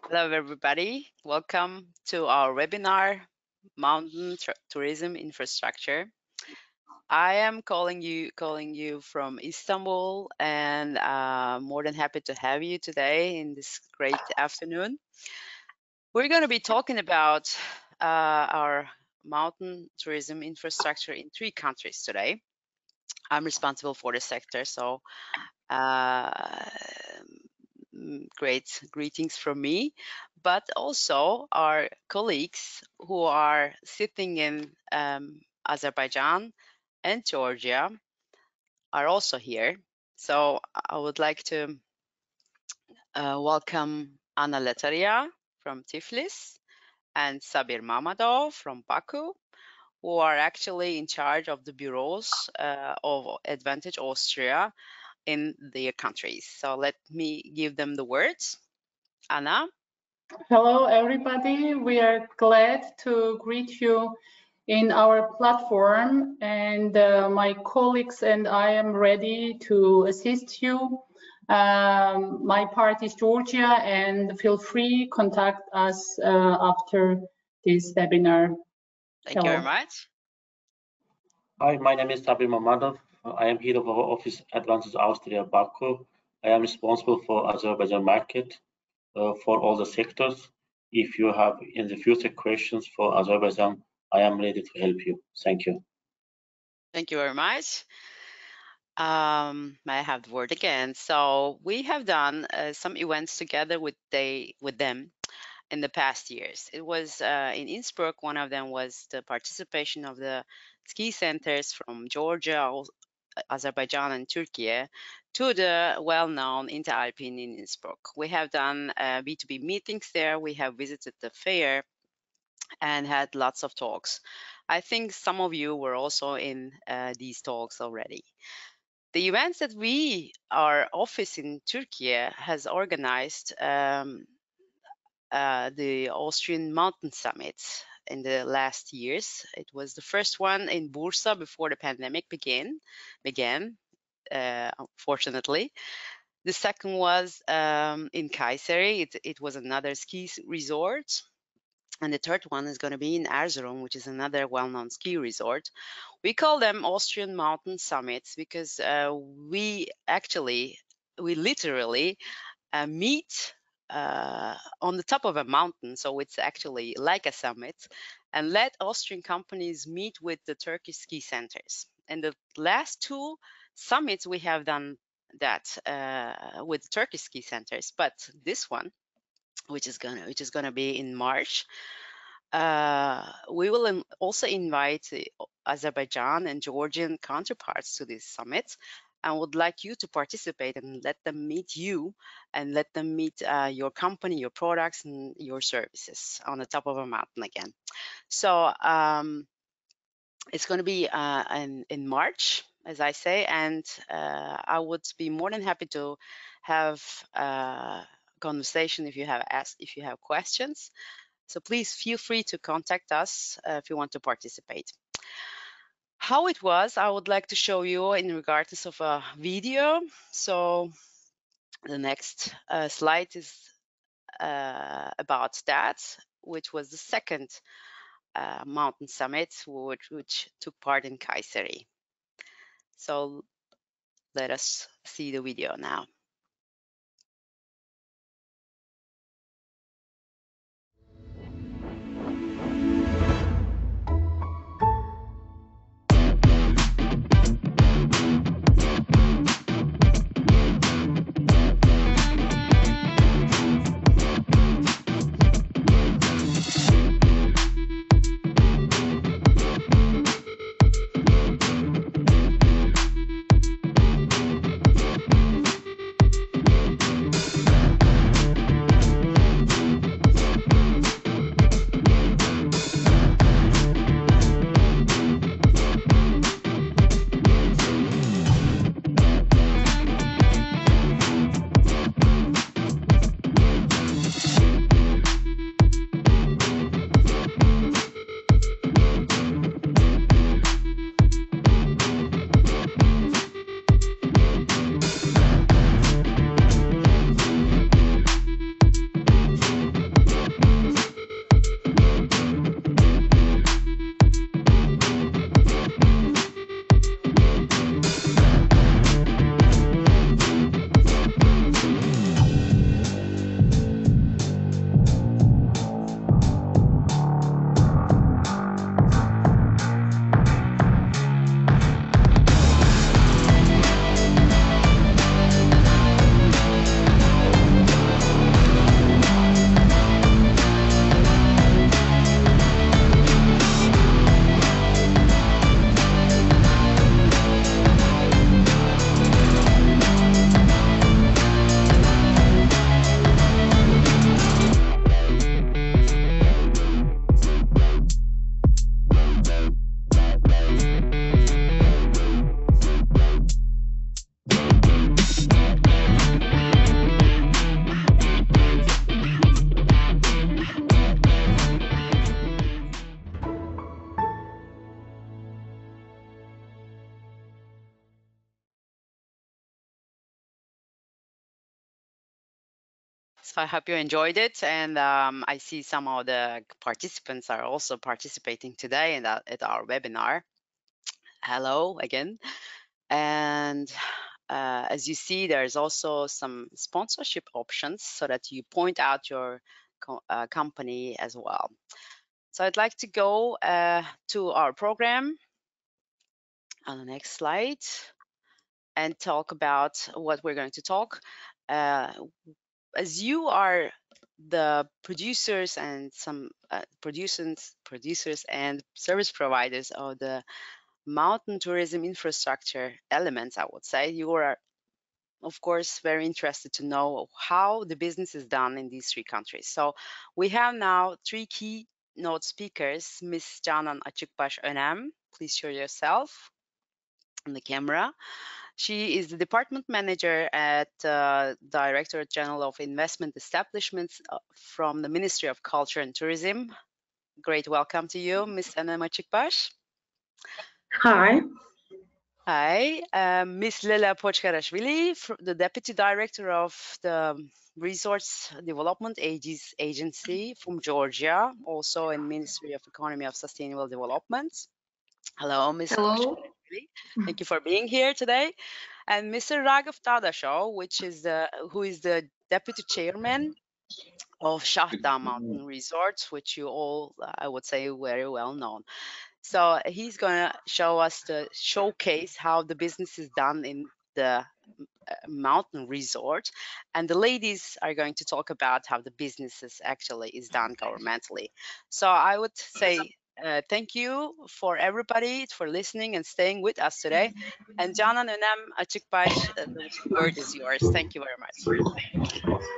Hello, everybody. Welcome to our webinar, Mountain Tourism Infrastructure. I am calling you from Istanbul, and more than happy to have you today in this great afternoon. We're going to be talking about our mountain tourism infrastructure in 3 countries today. I'm responsible for the sector, so great greetings from me, but also our colleagues who are sitting in Azerbaijan and Georgia are also here. So I would like to welcome Anna Letaria from Tiflis and Sabir Mamadov from Baku, who are actually in charge of the bureaus of Advantage Austria in their countries. So let me give them the words. Anna. Hello, everybody. We are glad to greet you in our platform, and my colleagues and I am ready to assist you. My part is Georgia, and feel free contact us after this webinar. Thank you very much. Hi, my name is Sabir Mamadov. I am head of our office Advantage Austria Baku. I am responsible for Azerbaijan market for all the sectors. If you have in the future questions for Azerbaijan, I am ready to help you. Thank you. Thank you very much. May I have the word again? So we have done some events together with them in the past years. It was in Innsbruck. One of them was the participation of the ski centers from Georgia, Azerbaijan, and Turkey to the well-known Interalpine in Innsbruck. We have done B2B meetings there. We have visited the fair and had lots of talks. I think some of you were also in these talks already. The events that our office in Turkey has organized the Austrian Mountain Summit in the last years. It was the first one in Bursa before the pandemic began, fortunately. The second was in Kayseri. It was another ski resort. And the third one is going to be in Erzurum, which is another well-known ski resort. We call them Austrian Mountain Summits because we literally meet on the top of a mountain. So it's actually like a summit, and let Austrian companies meet with the Turkish ski centers. And the last 2 summits we have done that with Turkish ski centers, but this one, which is gonna be in March, we will also invite Azerbaijan and Georgian counterparts to this summit, and would like you to participate and let them meet you and let them meet your company, your products, and your services on the top of a mountain again. So it's going to be in March, as I say, and I would be more than happy to have conversation if you have questions. So please feel free to contact us if you want to participate. How it was, I would like to show you in regards of a video. So the next slide is about that, which was the second mountain summit, which took part in Kayseri. So let us see the video now. So I hope you enjoyed it, and I see some of the participants are also participating today at our webinar. Hello again. And as you see, there's also some sponsorship options so that you point out your company as well. So I'd like to go to our program on the next slide and talk about what we're going to talk. As you are the producers and some producers and service providers of the mountain tourism infrastructure elements, I would say, you are of course very interested to know how the business is done in these three countries. So we have now three keynote speakers. Ms. Canan Açıkbaş Önem, please show yourself on the camera. She is the department manager at Directorate General of Investment Establishments from the Ministry of Culture and Tourism. Great welcome to you, Ms. Önem Açıkbaş. Hi. Hi, Ms. Lela Pochkarashvili, the Deputy Director of the Resource Development Agency from Georgia, also in Ministry of Economy of Sustainable Development. Hello, Ms. Hello. Thank you for being here today. And Mr. Raghav Tadasho, who is the Deputy Chairman of Shahda Mountain Resorts, which you all, I would say, very well known. So he's going to show us the showcase how the business is done in the mountain resort, and the ladies are going to talk about how the business actually is done governmentally. So I would say thank you for everybody for listening and staying with us today. And Canan Önem Açıkbaş, the word is yours. Thank you very much.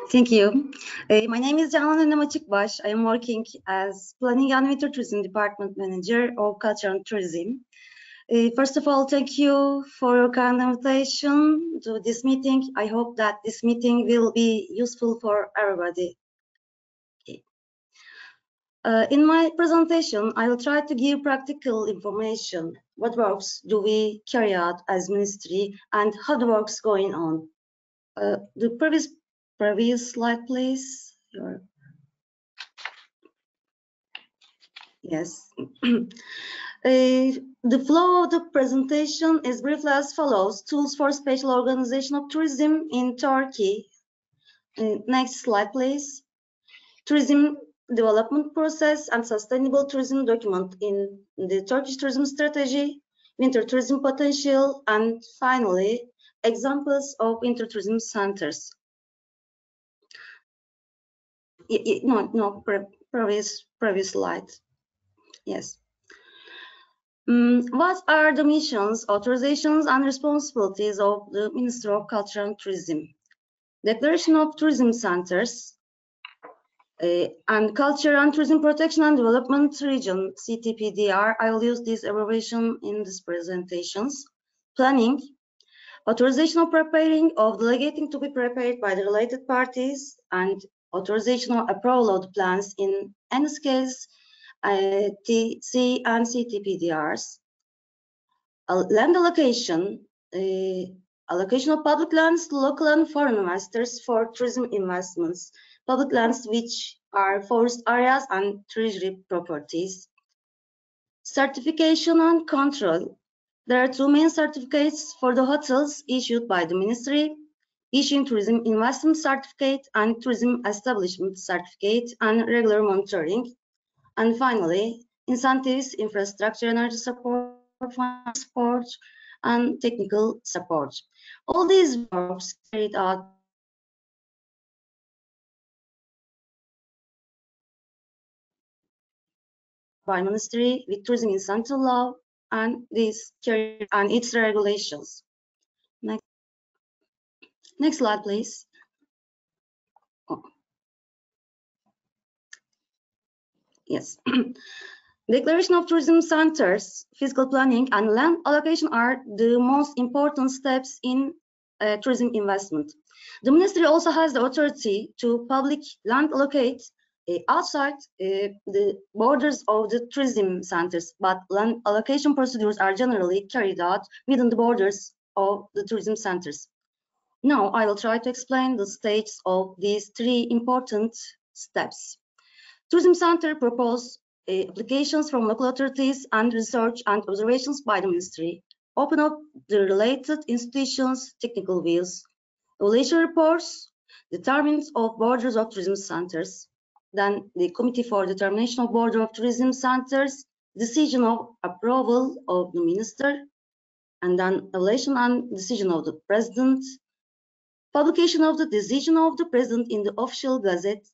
Thank you. My name is Canan Önem Açıkbaş. I am working as Planning and Winter Tourism Department Manager of Culture and Tourism. First of all, thank you for your kind invitation to this meeting. I hope that this meeting will be useful for everybody. Okay. In my presentation, I will try to give practical information. What works do we carry out as ministry and how the work's going on? The previous slide, please. Yes. The flow of the presentation is briefly as follows: tools for spatial organization of tourism in Turkey. Next slide, please. Tourism development process and sustainable tourism document in the Turkish tourism strategy, winter tourism potential, and finally, examples of winter tourism centers. Previous slide. Yes. What are the missions, authorizations, and responsibilities of the Ministry of Culture and Tourism? Declaration of Tourism Centers and Culture and Tourism Protection and Development Region, CTPDR. I will use this abbreviation in these presentations. Planning, authorization of preparing, of delegating to be prepared by the related parties, and authorization of approval of the plans in any case, TC and CTPDRs. Land allocation, allocation of public lands to local and foreign investors for tourism investments, public lands which are forest areas and treasury properties. Certification and control. There are two main certificates for the hotels issued by the ministry: issuing tourism investment certificate and tourism establishment certificate, and regular monitoring. And finally, incentives, infrastructure, energy support, and technical support. All these works carried out by ministry with tourism incentive law and its regulations. Next slide, please. Yes. Declaration of tourism centers, physical planning, and land allocation are the most important steps in tourism investment. The ministry also has the authority to public land allocate outside the borders of the tourism centers, but land allocation procedures are generally carried out within the borders of the tourism centers. Now I will try to explain the stages of these three important steps. Tourism Center propose applications from local authorities and research and observations by the ministry, open up the related institutions' technical views, evaluation reports, determinants of borders of tourism centers, then the Committee for Determination of Border of Tourism Centers, decision of approval of the minister, and then evaluation and decision of the president, publication of the decision of the president in the official gazette,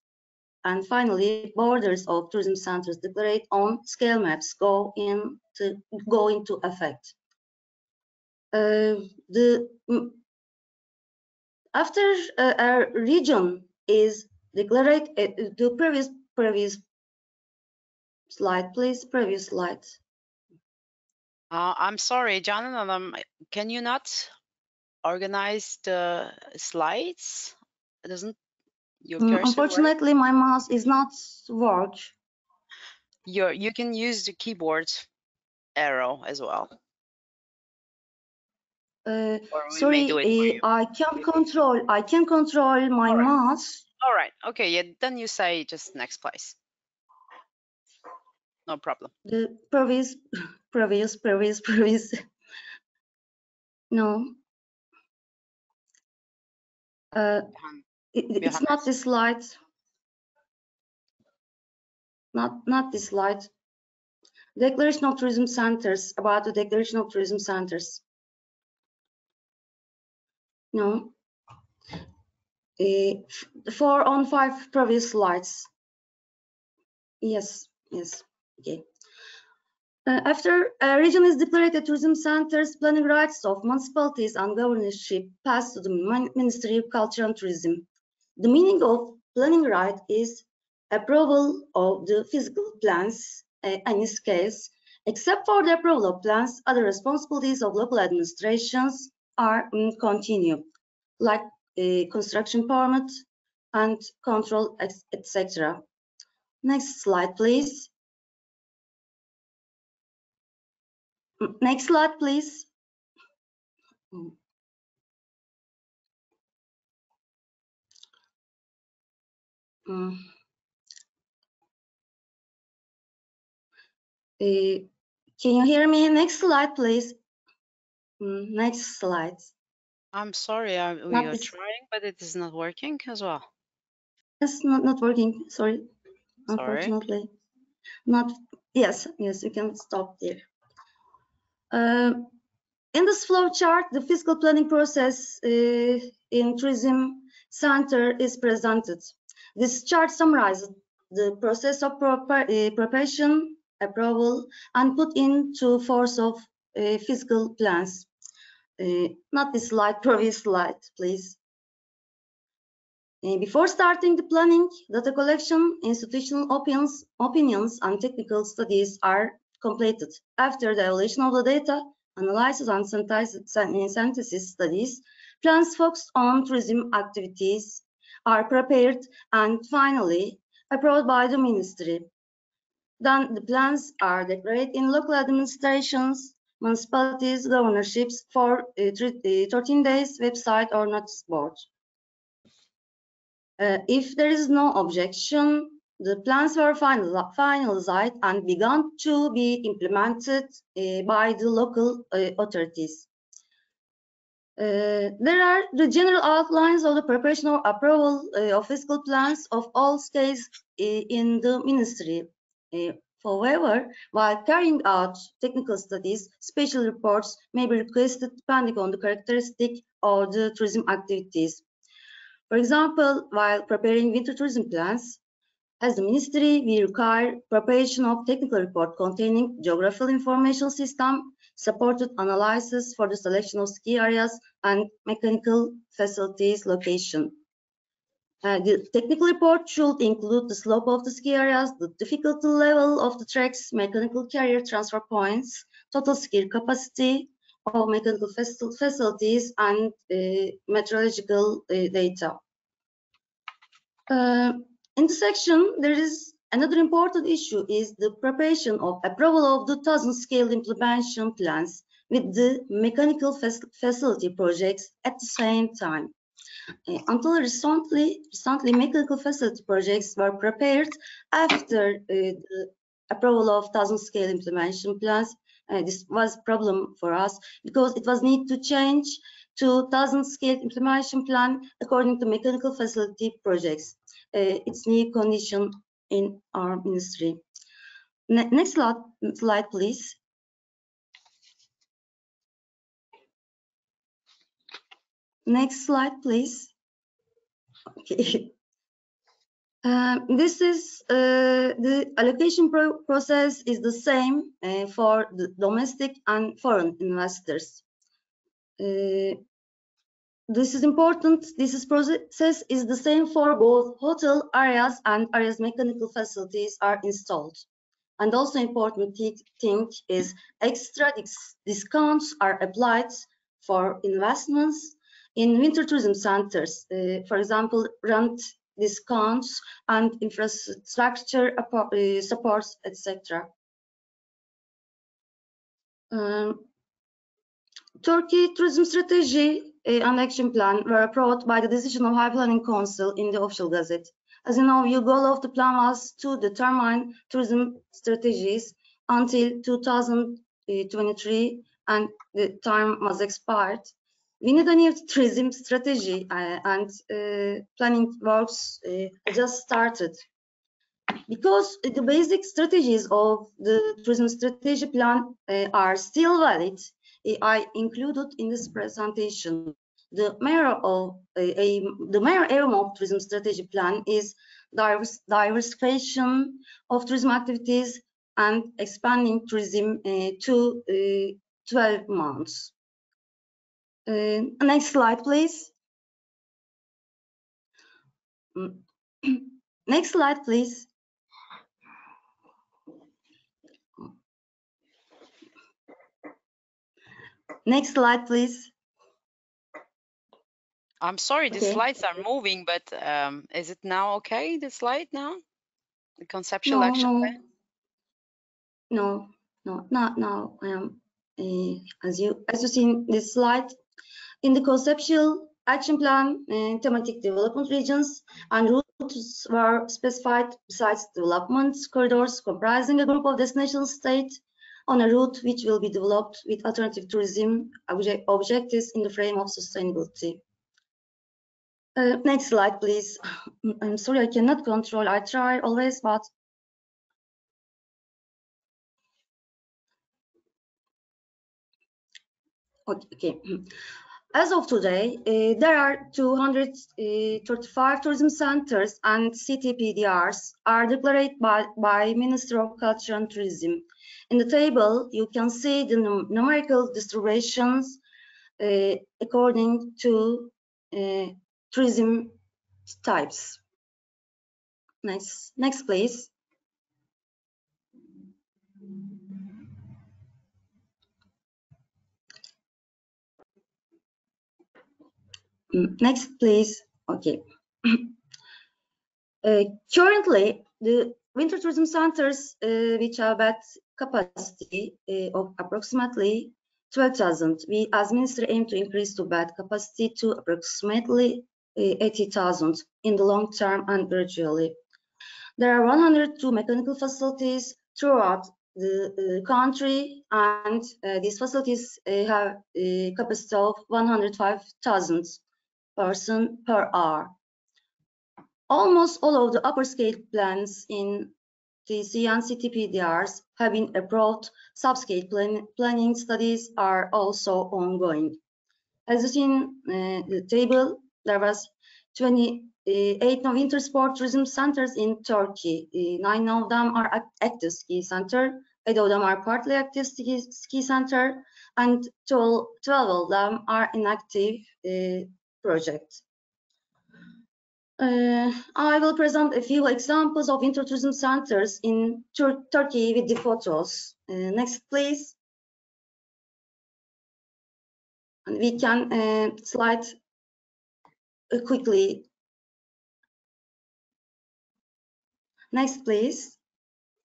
and finally, borders of tourism centers declared on scale maps go into effect. After a region is declared, the previous slide, please, previous slide. I'm sorry, Jonathan, can you not organize the slides? Doesn't your cursor unfortunately, my mouse is not work. You can use the keyboard arrow as well. Sorry, I can control my mouse. All right. Okay. Yeah. Then you say just next place. No problem. The previous. No. It's not this slide. Not this slide. Declaration of tourism centers, about the declaration of tourism centers. No. 4 on 5 previous slides. Yes. Okay. After a region is declared a tourism centers, planning rights of municipalities and governorship pass to the Ministry of Culture and Tourism. The meaning of planning right is approval of the physical plans, in this case, except for the approval of plans, other responsibilities of local administrations are continued, like construction permit and control, etc. Next slide, please. Next slide, please. Can you hear me? Next slide, please. Next slide. I'm sorry, we are trying, but it is not working as well. It's not working. Sorry. Unfortunately. Not. Yes, you can stop there. In this flow chart, the physical planning process in tourism center is presented. This chart summarizes the process of preparation, approval, and put into force of physical plans. Not this slide, previous slide, please. Before starting the planning, data collection, institutional opinions, and technical studies are completed. After the evaluation of the data, analysis and synthesis studies, plans focused on tourism activities are prepared and finally approved by the ministry. Then the plans are declared in local administrations, municipalities, governorships for 13 days website or notice board. If there is no objection, the plans were finalized and began to be implemented by the local authorities. There are the general outlines of the preparation or approval of physical plans of all scales in the ministry. However, while carrying out technical studies, special reports may be requested depending on the characteristic of the tourism activities. For example, while preparing winter tourism plans, as the ministry, we require preparation of technical report containing geographical information system, supported analysis for the selection of ski areas and mechanical facilities location. The technical report should include the slope of the ski areas, the difficulty level of the tracks, mechanical carrier transfer points, total ski capacity of mechanical facilities, and meteorological data. In the section, there is another important issue is the preparation of approval of the 1000 scale implementation plans with the mechanical facility projects at the same time. Until recently, mechanical facility projects were prepared after the approval of 1,000 scale implementation plans. This was a problem for us because it was need to change to 1,000 scale implementation plan according to mechanical facility projects. It's new condition in our ministry. Next slide, please. Next slide, please. Okay. This is the allocation process is the same for the domestic and foreign investors. This is important. This process is the same for both hotel areas and areas mechanical facilities are installed. And also important thing is extra discounts are applied for investments in winter tourism centers. For example, rent discounts and infrastructure supports, etc. Turkey tourism strategy and action plan were approved by the decision of High Planning Council in the official gazette. As you know, the goal of the plan was to determine tourism strategies until 2023, and the time was expired. We need a new tourism strategy, and planning works just started. Because the basic strategies of the tourism strategy plan are still valid, I included in this presentation. The major aim of tourism strategy plan is diversification of tourism activities and expanding tourism to 12 months. Next slide, please. Next slide, please. Next slide, please. I'm sorry, the slides are moving, but is it now okay, the slide now? The conceptual action plan? No, not now. As you see in this slide, in the conceptual action plan, thematic development regions and routes were specified besides development corridors comprising a group of destination states on a route which will be developed with alternative tourism objectives in the frame of sustainability. Next slide, please. I'm sorry, I cannot control. I try always, but okay. As of today, there are 235 tourism centers and CTPDRs are declared by Ministry of Culture and Tourism. In the table, you can see the numerical distributions according to tourism types. Next, please. Next, please. Okay. Currently, the winter tourism centers which have bed capacity of approximately 12,000. We as ministry aim to increase the bed capacity to approximately 80,000 in the long term and gradually. There are 102 mechanical facilities throughout the country, and these facilities have a capacity of 105,000 person per hour. Almost all of the upper scale plans in TC and CTPDRs have been approved. Subscale planning studies are also ongoing. As you see in the table, there was 28 winter sport tourism centers in Turkey. 9 of them are active ski center, 8 of them are partly active ski center, and 12 of them are inactive projects. I will present a few examples of winter tourism centers in Turkey with the photos. Next, please. And we can slide quickly. Next, please.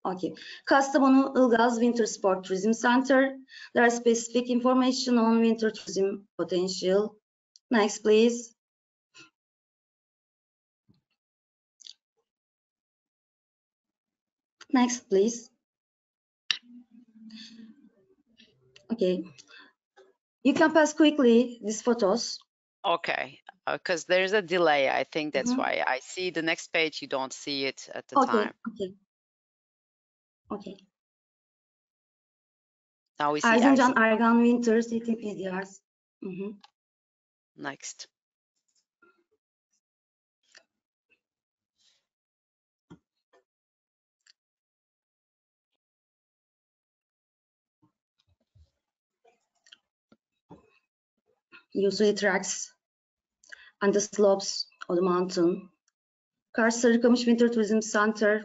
Okay. Kastamonu Ilgaz Winter Sport Tourism Center. There are specific information on winter tourism potential. Next, please. Next, please. Okay. You can pass quickly these photos. Okay, because there's a delay. I think that's why I see the next page. You don't see it at the time. Okay. Now we see Erzincan Ergan Winter City PDRs. Next. You see tracks and the slopes of the mountain. Kars Sarıkamış Winter Tourism Center,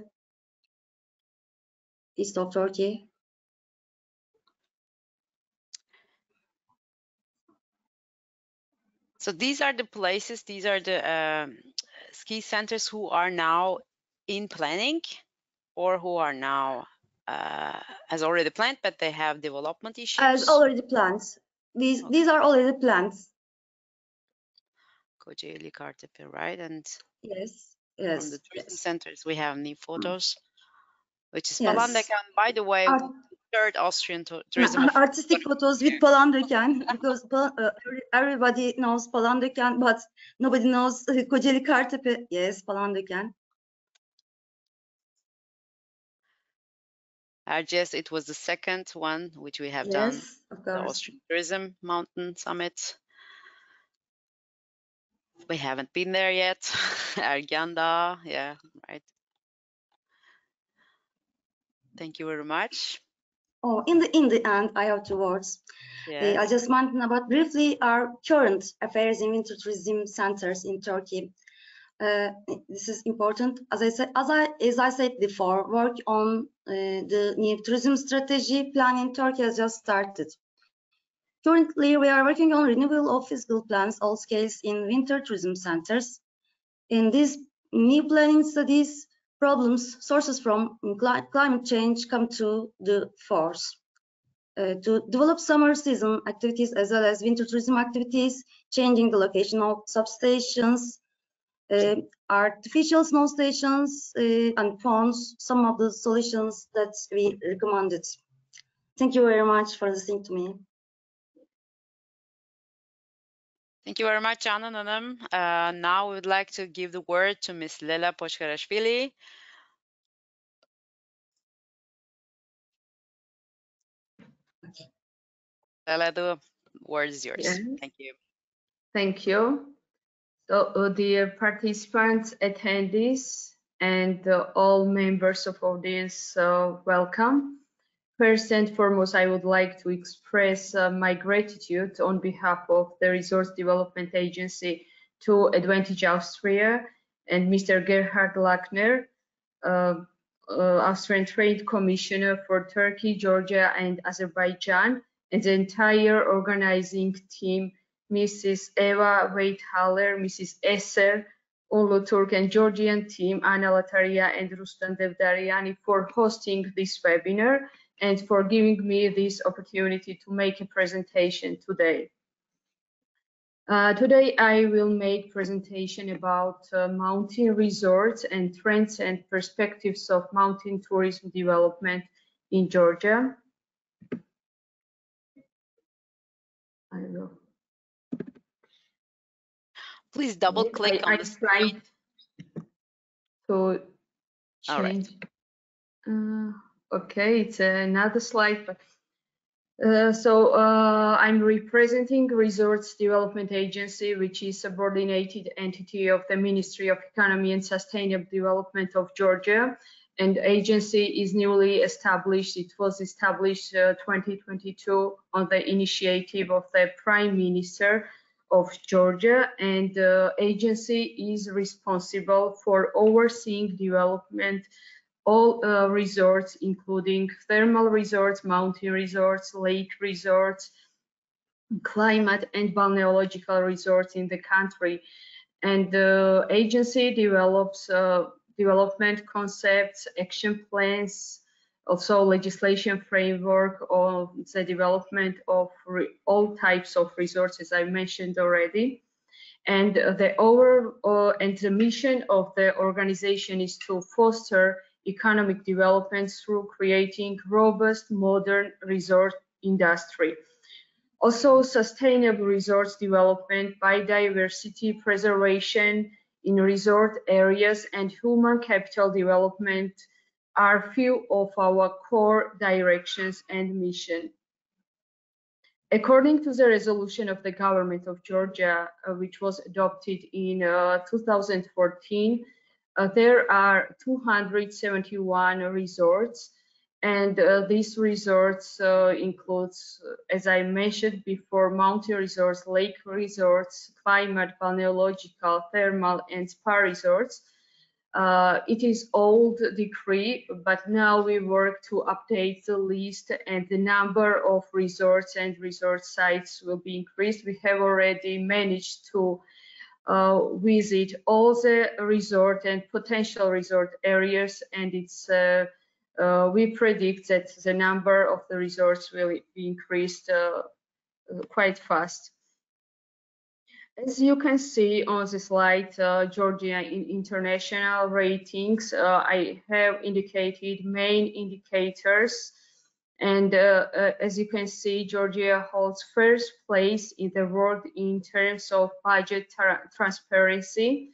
east of Turkey. So these are the places, these are the ski centers who are now in planning or who are now has already planned, but they have development issues. As already planned. These are already planned. Kocaeli, Kartepe, right? And yes. From the tourism centers, we have new photos, which is Yes. Palandöken, by the way, third Austrian tourism. Artistic photos with Palandöken, because everybody knows Palandöken, but nobody knows Kocaeli, Kartepe. Yes, Palandöken. Erciyes, it was the second one which we have done, of the Austrian Tourism Mountain Summit. We haven't been there yet. Ergan Dağı, yeah, right. Thank you very much. Oh, in the end, I have 2 words. Yes. I just mentioned about briefly our current affairs in winter tourism centers in Turkey. This is important. As I said before, work on the new tourism strategy plan in Turkey has just started. Currently, we are working on renewal of physical plans, all scales in winter tourism centers. In these new planning studies, problems, sources from climate change come to the force. To develop summer season activities as well as winter tourism activities, changing the location of substations, artificial snow stations and ponds, some of the solutions that we recommended. Thank you very much for listening to me. Thank you very much, Canan Hanım. Now we would like to give the word to Ms. Lela Pochkarashvili. Okay. Lela, the word is yours. Yes. Thank you. Thank you. So, dear participants, attendees, and all members of audience, welcome. First and foremost, I would like to express my gratitude on behalf of the Resource Development Agency to Advantage Austria and Mr. Gerhard Lackner, Austrian Trade Commissioner for Turkey, Georgia, and Azerbaijan, and the entire organizing team, Mrs. Eva Weithaler, Mrs. Esser, Ulu-Turk and Georgian team, Anna Lataria and Rustan Devdariani, for hosting this webinar and for giving me this opportunity to make a presentation today. Today I will make presentation about mountain resorts and trends and perspectives of mountain tourism development in Georgia. I will. Please double click on the screen. To change. Okay, it's another slide. But, I'm representing Resorts Development Agency, which is a subordinated entity of the Ministry of Economy and Sustainable Development of Georgia. And agency is newly established. It was established 2022 on the initiative of the Prime Minister of Georgia, and the agency is responsible for overseeing development all resorts, including thermal resorts, mountain resorts, lake resorts, climate and balneological resorts in the country. And the agency develops development concepts, action plans, also legislation framework of the development of all types of resorts, as I mentioned already. And the mission of the organization is to foster economic development through creating robust modern resort industry. Also, sustainable resource development, biodiversity preservation in resort areas, and human capital development are few of our core directions and mission. According to the resolution of the government of Georgia, which was adopted in 2014, there are 271 resorts, and these resorts includes, as I mentioned before, mountain resorts, lake resorts, climate, balneological, thermal, and spa resorts. It is old decree, but now we work to update the list, and the number of resorts and resort sites will be increased. We have already managed to visit all the resort and potential resort areas, and it's we predict that the number of the resorts will be increased quite fast. As you can see on the slide, Georgia in international ratings, I have indicated main indicators, and as you can see, Georgia holds first place in the world in terms of budget transparency,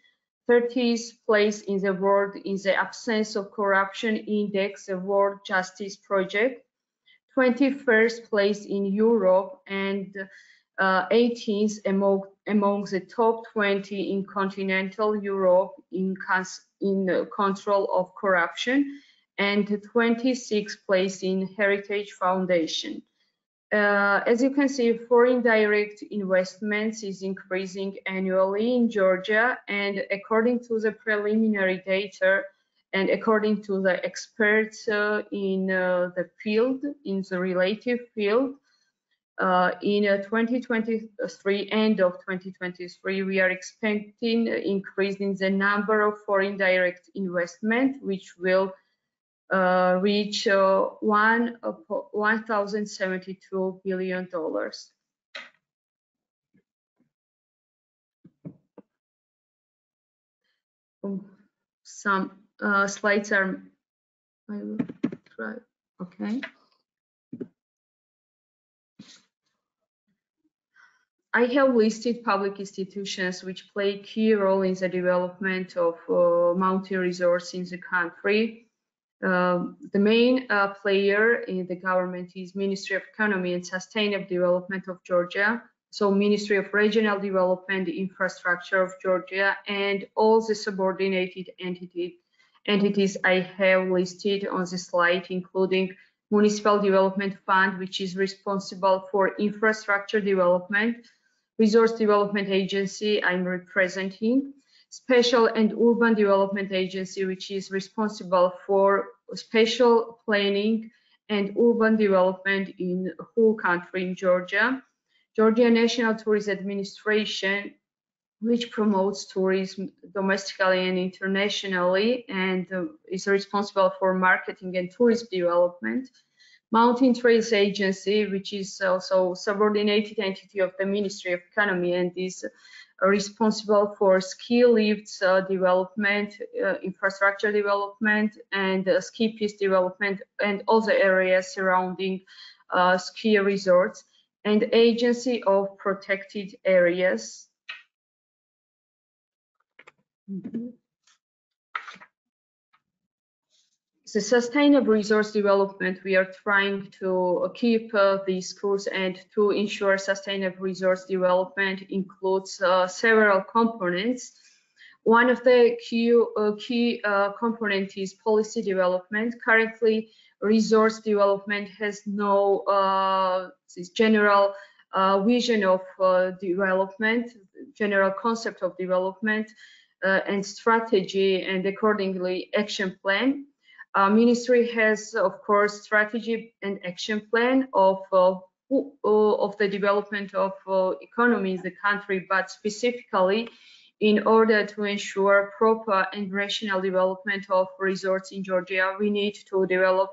30th place in the world in the absence of corruption index, the World Justice Project, 21st place in Europe, and 18th among the top 20 in continental Europe in control of corruption, and 26th place in Heritage Foundation. As you can see, foreign direct investments is increasing annually in Georgia, and according to the preliminary data and according to the experts in the field, in the relative field, in 2023, end of 2023, we are expecting increase in the number of foreign direct investment, which will reach $1,072 billion. Some slides are, I will try, okay. I have listed public institutions which play a key role in the development of mountain resorts in the country. The main player in the government is Ministry of Economy and Sustainable Development of Georgia, so Ministry of Regional Development, Infrastructure of Georgia, and all the subordinated entities I have listed on the slide, including Municipal Development Fund, which is responsible for infrastructure development, Resource Development Agency I'm representing, Special and Urban Development Agency, which is responsible for spatial planning and urban development in the whole country in Georgia, Georgia National Tourism Administration, which promotes tourism domestically and internationally and is responsible for marketing and tourism development, Mountain Trails Agency, which is also subordinated entity of the Ministry of Economy and is responsible for ski lifts development, infrastructure development, and ski piste development, and other areas surrounding ski resorts, and Agency of Protected Areas. The sustainable resource development, we are trying to keep this course, and to ensure sustainable resource development includes several components. One of the key components is policy development. Currently, resource development has no this general vision of development, general concept of development and strategy, and accordingly action plan. Ministry has, of course, strategy and action plan of the development of economy in the country, but specifically in order to ensure proper and rational development of resorts in Georgia, we need to develop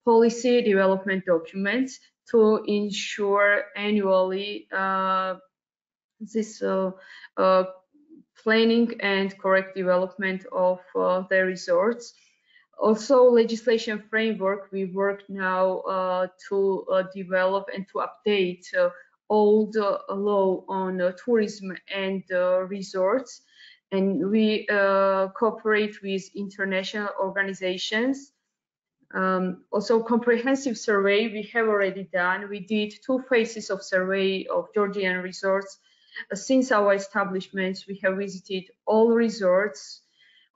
policy development documents to ensure annually this planning and correct development of the resorts. Also, legislation framework, we work now to develop and to update old law on tourism and resorts, and we cooperate with international organizations. Also, comprehensive survey we have already done. We did 2 phases of survey of Georgian resorts. Since our establishment, we have visited all resorts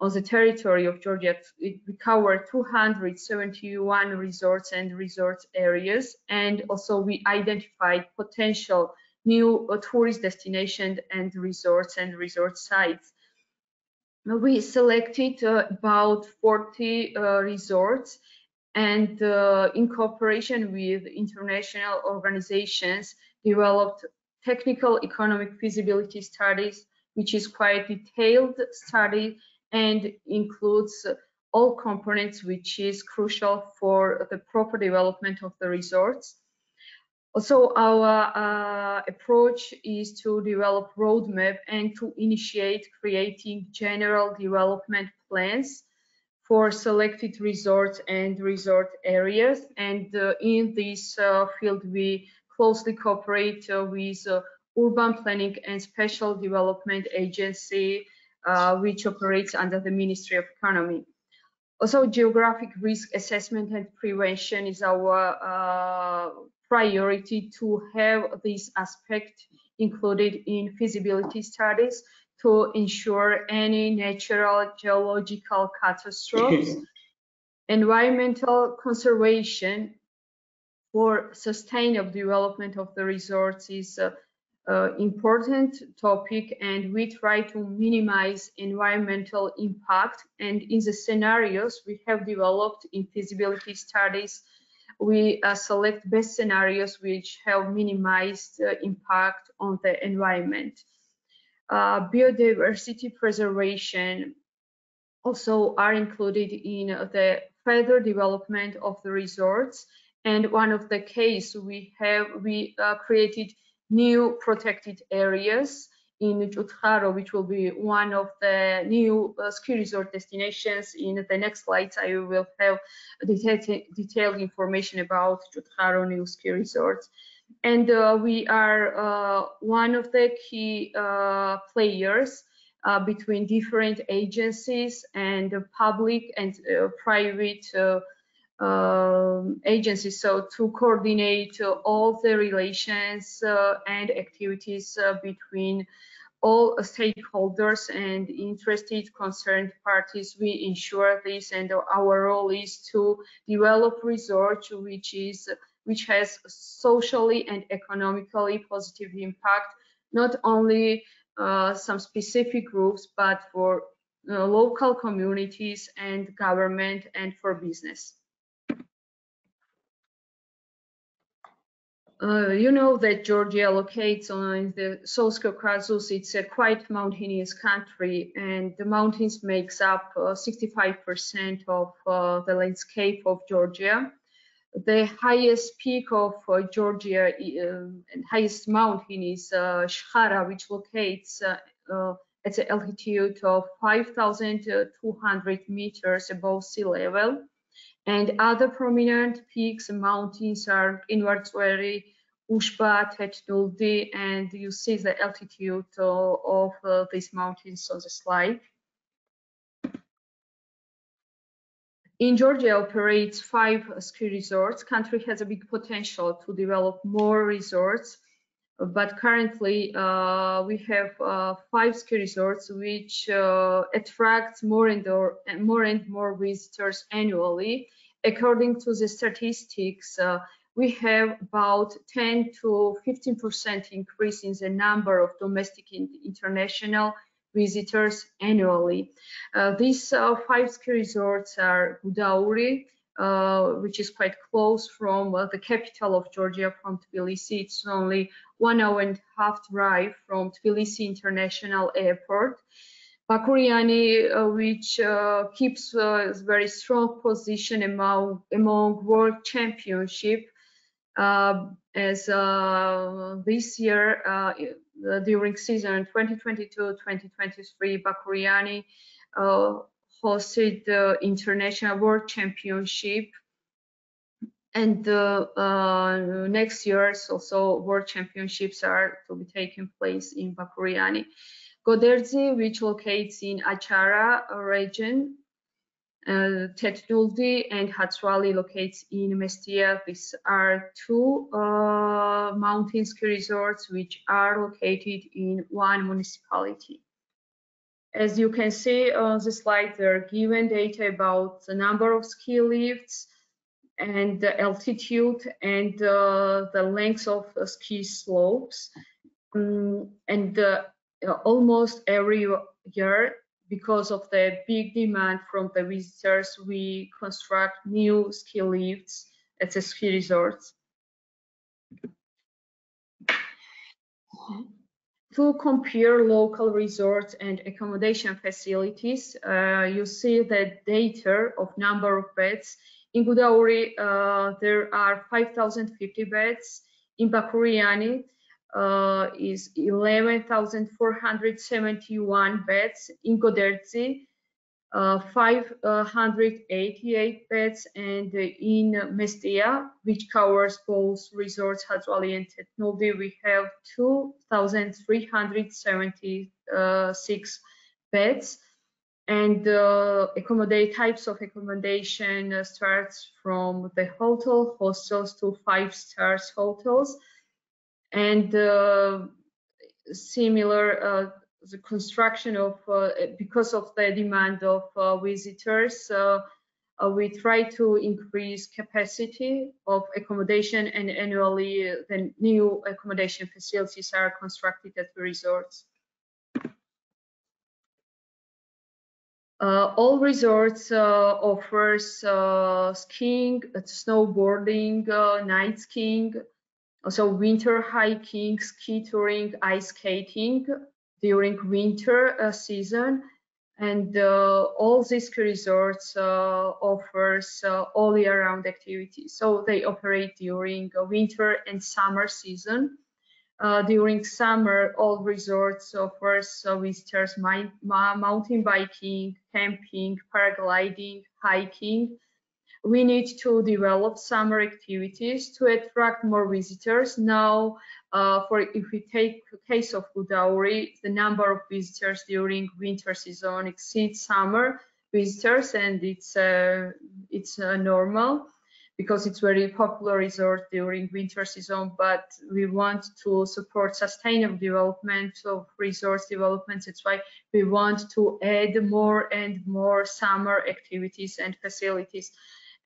on the territory of Georgia. We covered 271 resorts and resort areas, and also we identified potential new tourist destinations and resort sites. We selected about 40 resorts, and in cooperation with international organizations, developed technical economic feasibility studies, which is quite detailed study and includes all components which is crucial for the proper development of the resorts. Also, our approach is to develop roadmap and to initiate creating general development plans for selected resorts and resort areas. And in this field, we closely cooperate with Urban Planning and Special Development Agency, which operates under the Ministry of Economy. Also, geographic risk assessment and prevention is our priority to have this aspect included in feasibility studies to ensure any natural geological catastrophes. Environmental conservation for sustainable development of the resorts is important topic, and we try to minimize environmental impact. And in the scenarios we have developed in feasibility studies, we select best scenarios which have minimized impact on the environment. Biodiversity preservation also are included in the further development of the resorts. And one of the case we created new protected areas in Gjutxaro, which will be one of the new ski resort destinations. In the next slides, I will have detailed information about Gjutxaro new ski resorts. And we are one of the key players between different agencies and public and private agencies, so to coordinate all the relations and activities between all stakeholders and interested concerned parties. We ensure this, and our role is to develop research which has socially and economically positive impact, not only some specific groups, but for local communities and government and for business. You know that Georgia locates on the South Caucasus. It's a quite mountainous country, and the mountains makes up 65% of the landscape of Georgia. The highest peak of Georgia and highest mountain is Shkhara, which locates at an altitude of 5,200 meters above sea level. And other prominent peaks and mountains are Invartsveri, Ushba, Tetnuldi, and you see the altitude of these mountains on the slide. In Georgia operates 5 ski resorts. Country has a big potential to develop more resorts, but currently we have 5 ski resorts which attract more and more visitors annually. According to the statistics, we have about 10 to 15% increase in the number of domestic and international visitors annually. These 5 ski resorts are Gudauri, which is quite close from the capital of Georgia, from Tbilisi. It's only 1 hour and a half drive from Tbilisi International Airport. Bakuriani, which keeps a very strong position among World Championship, as this year during season 2022-2023, Bakuriani hosted the International World Championship, and next year's also World Championships are to be taking place in Bakuriani. Goderzi, which locates in Achara region, Tetnuldi and Hatswali locates in Mestia. These are two mountain ski resorts which are located in one municipality. As you can see on the slide, there are given data about the number of ski lifts and the altitude and the length of ski slopes. And almost every year, because of the big demand from the visitors, we construct new ski lifts at the ski resorts. To compare local resorts and accommodation facilities, you see the data of number of beds. In Gudauri, there are 5,050 beds. In Bakuriani is 11,471 beds. In Goderzi, 588 beds, and in Mestia, which covers both resorts, Hatswali and Tetnuldi, we have 2,376 beds. And types of accommodation starts from the hotel, hostels to 5-star hotels, and similar the construction of because of the demand of visitors, we try to increase capacity of accommodation, and annually the new accommodation facilities are constructed at the resorts. All resorts offers skiing, snowboarding, night skiing, also winter hiking, ski touring, ice skating during winter season, and all these ski resorts offers all year-round activities. So they operate during winter and summer season. During summer, all resorts offers visitors mountain biking, camping, paragliding, hiking. We need to develop summer activities to attract more visitors. Now, if we take the case of Gudauri, the number of visitors during winter season exceeds summer visitors, and it's normal because it's very popular resort during winter season. But we want to support sustainable development of resource development. That's why we want to add more and more summer activities and facilities.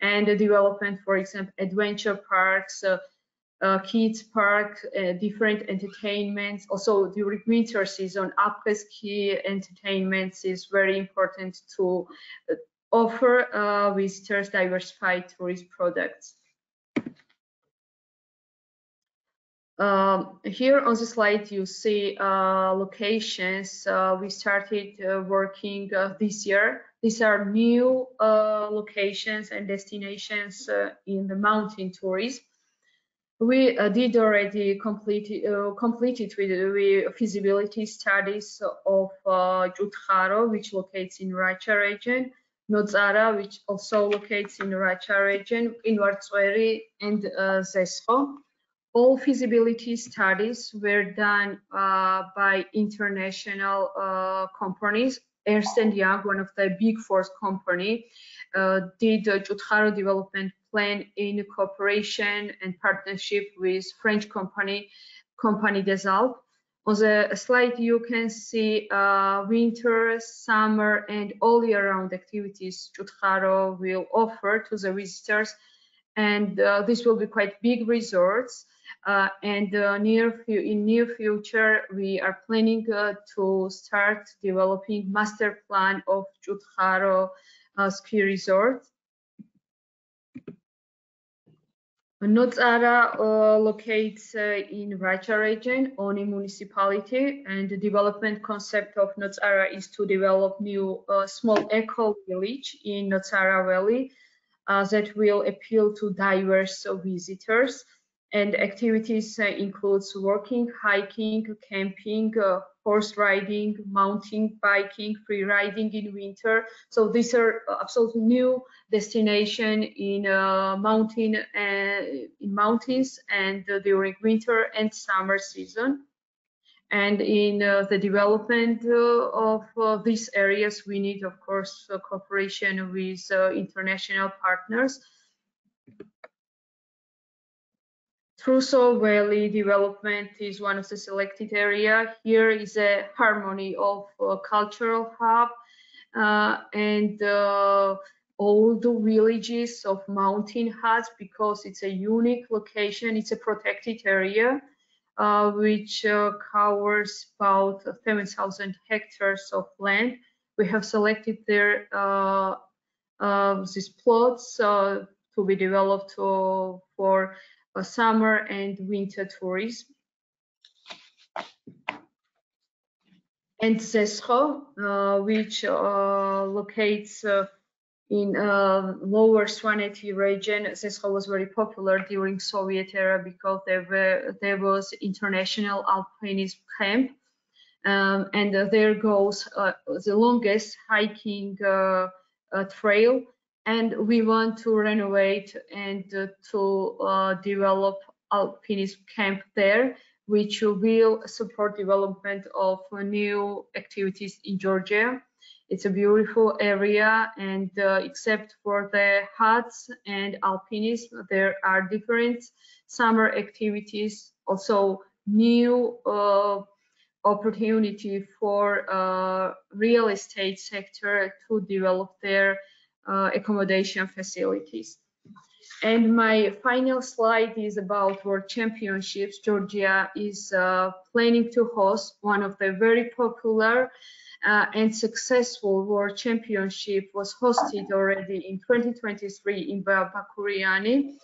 And the development, for example, adventure parks, kids park, different entertainments. Also during winter season, après-ski entertainments is very important to offer visitors diversified tourist products. Here on the slide you see locations we started working this year. These are new locations and destinations in the mountain tourism. We did already completed with feasibility studies of Jutkaro, which locates in Racha region, Nodzara, which also locates in Racha region, in Vartsveri and Zesko. All feasibility studies were done by international companies. Ernst & Young, one of the big four company, did the Jutkaro development plan in cooperation and partnership with French company des Alpes. On the slide you can see winter, summer and all year-round activities Jutkaro will offer to the visitors, and this will be quite big resorts. And in near future we are planning to start developing master plan of Jutkaro ski resort. Nodzara locates in Racha region, Oni municipality, and the development concept of Nodzara is to develop new small eco village in Nodzara Valley that will appeal to diverse visitors. And activities includes walking, hiking, camping, horse riding, mountain biking, free riding in winter. So these are absolutely new destination in mountains and during winter and summer season. And in the development of these areas, we need, of course, cooperation with international partners. Trousseau Valley development is one of the selected area. Here is a harmony of cultural hub and old villages of mountain huts, because it's a unique location. It's a protected area which covers about 7,000 hectares of land. We have selected there these plots to be developed for summer and winter tourism. And Zesho, which locates in lower Svaneti region. Zesho was very popular during Soviet era because there was international alpinism camp, and there goes the longest hiking trail. And we want to renovate and to develop alpinism camp there, which will support development of new activities in Georgia. It's a beautiful area, and except for the huts and alpinism, there are different summer activities, also new opportunity for real estate sector to develop their accommodation facilities. And my final slide is about World Championships. Georgia is planning to host one of the very popular and successful World Championship. Was hosted already in 2023 in Bakuriani.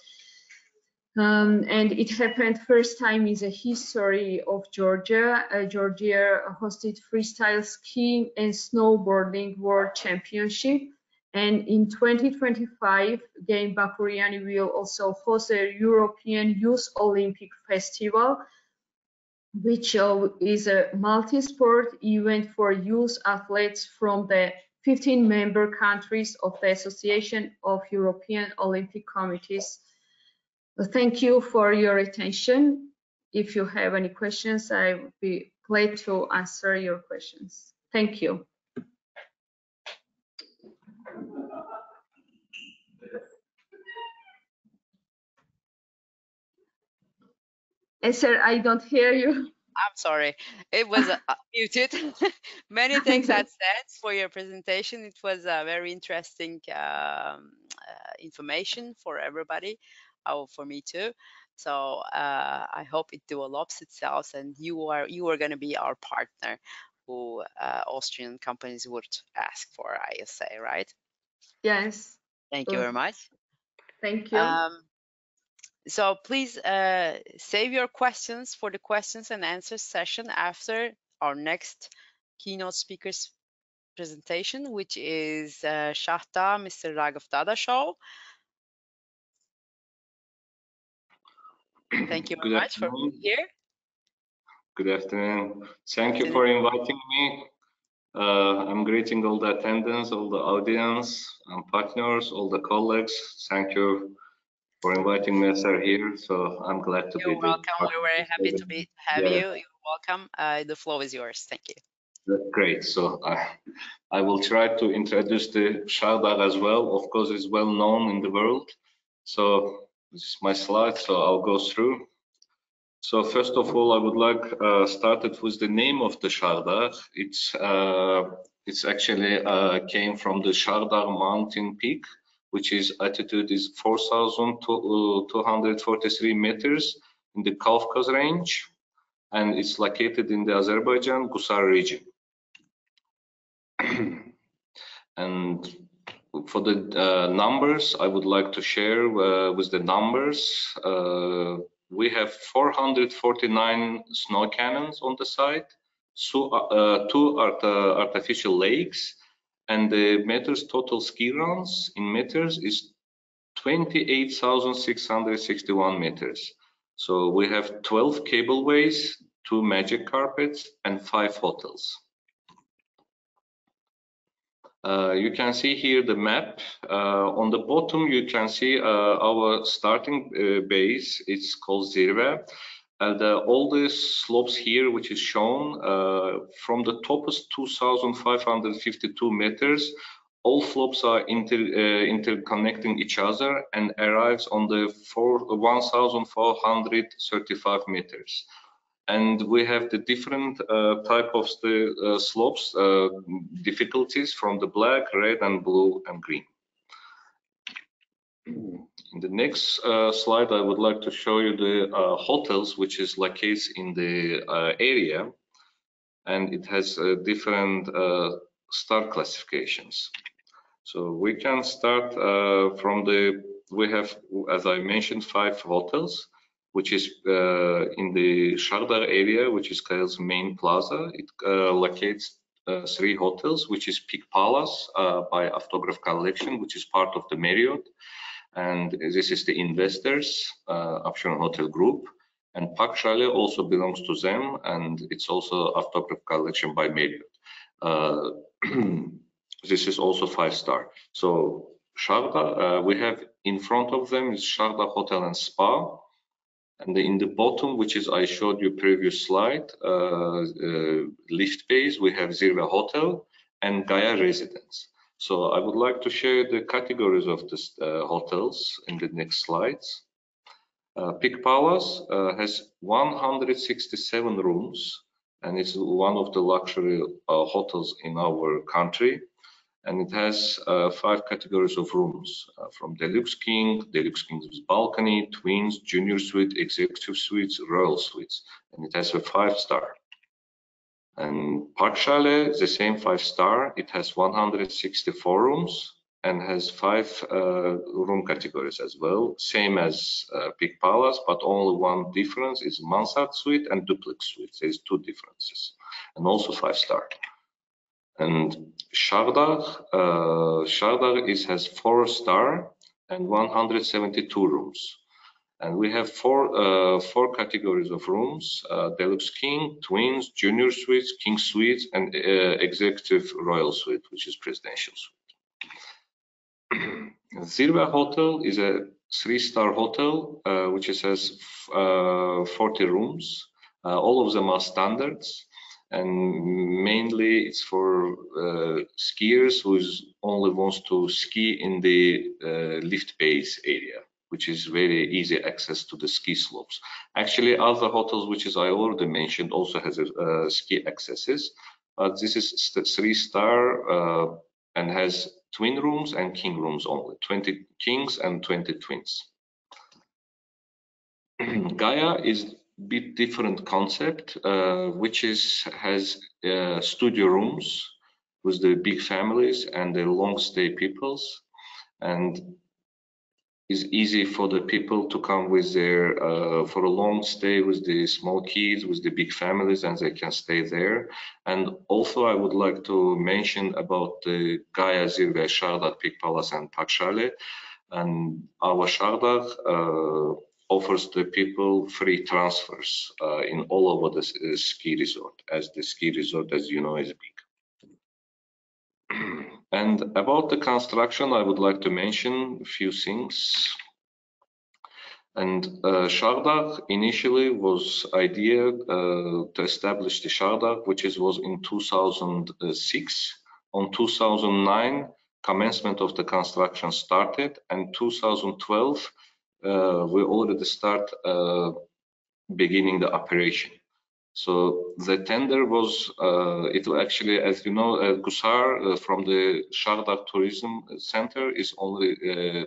And it happened first time in the history of Georgia. Georgia hosted freestyle skiing and snowboarding World Championship. And in 2025, again, Bakuriani will also host a European Youth Olympic Festival, which is a multi-sport event for youth athletes from the 15 member countries of the Association of European Olympic Committees. Thank you for your attention. If you have any questions, I would be glad to answer your questions. Thank you. Sir, I don't hear you. I'm sorry, it was muted. Many thanks, Adsets, for your presentation. It was a very interesting information for everybody, for me too. So I hope it develops itself, and you are going to be our partner who Austrian companies would ask for, I say, right? Yes. Thank you very much. Thank you. So please save your questions for the questions and answers session after our next keynote speaker's presentation, which is Shahda, Mr. Raghav Dadashov. Thank you very much for being here. Good afternoon. Thank you for inviting me. I'm greeting all the attendants, all the audience, and partners, all the colleagues. Thank you for inviting me, sir, here. So I'm glad to be here. You're welcome. We're very happy to have you. You're welcome. The floor is yours. Thank you. Great. So I will try to introduce the Shahda as well. Of course, it's well known in the world. So this is my slide. So I'll go through. So first of all, I would like started with the name of the Shahda. It's actually came from the Shahda mountain peak, which is altitude is 4,243 meters in the Kavkaz range, and it's located in the Azerbaijan Gusar region. And for the numbers, I would like to share with the numbers. We have 449 snow cannons on the site, so, 2 artificial lakes, and the meters total ski runs in meters is 28,661 meters. So we have 12 cableways, 2 magic carpets, and 5 hotels. You can see here the map. On the bottom, you can see our starting base. It's called Zirve. All the slopes here, which is shown from the top is 2,552 meters. All slopes are interconnecting each other and arrives on the 1,435 meters. And we have the different type of the slopes, difficulties from the black, red, and blue, and green. In the next slide, I would like to show you the hotels, which is located in the area, and it has different star classifications. So we can start from we have, as I mentioned, 5 hotels, which is in the Shardar area, which is Kaya's main plaza. It locates 3 hotels, which is Peak Palace by Autograph Collection, which is part of the Marriott. And this is the investors, Option Hotel Group. And Park Chalet also belongs to them, and it's also Autograph Collection by Marriott. This is also 5-star. So Sharda, we have in front of them is Sharda Hotel and Spa. And in the bottom, which is I showed you previous slide, lift base, we have Zirve Hotel and Gaia Residence. So I would like to share the categories of the hotels in the next slides. Peak Palace has 167 rooms, and it's one of the luxury hotels in our country. And it has 5 categories of rooms, from Deluxe King, Deluxe King's Balcony, Twins, Junior Suite, Executive Suites, Royal Suites, and it has a 5-star. And Park Chalet, the same 5-star, it has 164 rooms and has 5 room categories as well, same as Peak Palace, but only one difference is Mansard Suite and Duplex Suite. There's 2 differences, and also 5-star. And Shardar has 4-star and 172 rooms. And we have 4 categories of rooms: Deluxe King, Twins, Junior Suites, King Suites, and Executive Royal Suite, which is Presidential Suite. Zirve Hotel is a 3-star hotel, which has 40 rooms. All of them are standards. And mainly it's for skiers who only wants to ski in the lift base area, which is very easy access to the ski slopes. Actually, other hotels, which is I already mentioned, also has ski accesses, but this is 3-star and has twin rooms and king rooms only, 20 kings and 20 twins. Gaia is bit different concept, which has studio rooms with the big families and the long stay peoples, and is easy for the people to come with their for a long stay with the small kids, with the big families, and they can stay there. And also I would like to mention about the Gaia, Zirve, Shardar, Peak Palace, and Park Chalet. And our Shardar offers the people free transfers in all over the ski resort, as the ski resort, as you know, is big. And about the construction, I would like to mention a few things. And Shardar initially was idea to establish the Shardar, which was in 2006. On 2009, commencement of the construction started, and 2012 we already start beginning the operation. So the tender was, it actually, as you know, Gusar from the Shardar Tourism Center is only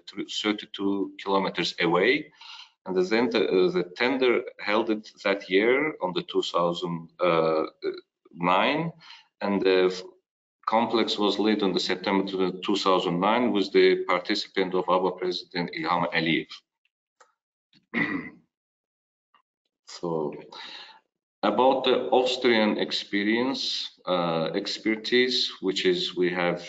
32 kilometers away. And the tender held it that year on the 2009, and the complex was led on the September 2009 with the participant of our President Ilham Aliyev. So about the Austrian expertise, which is we have,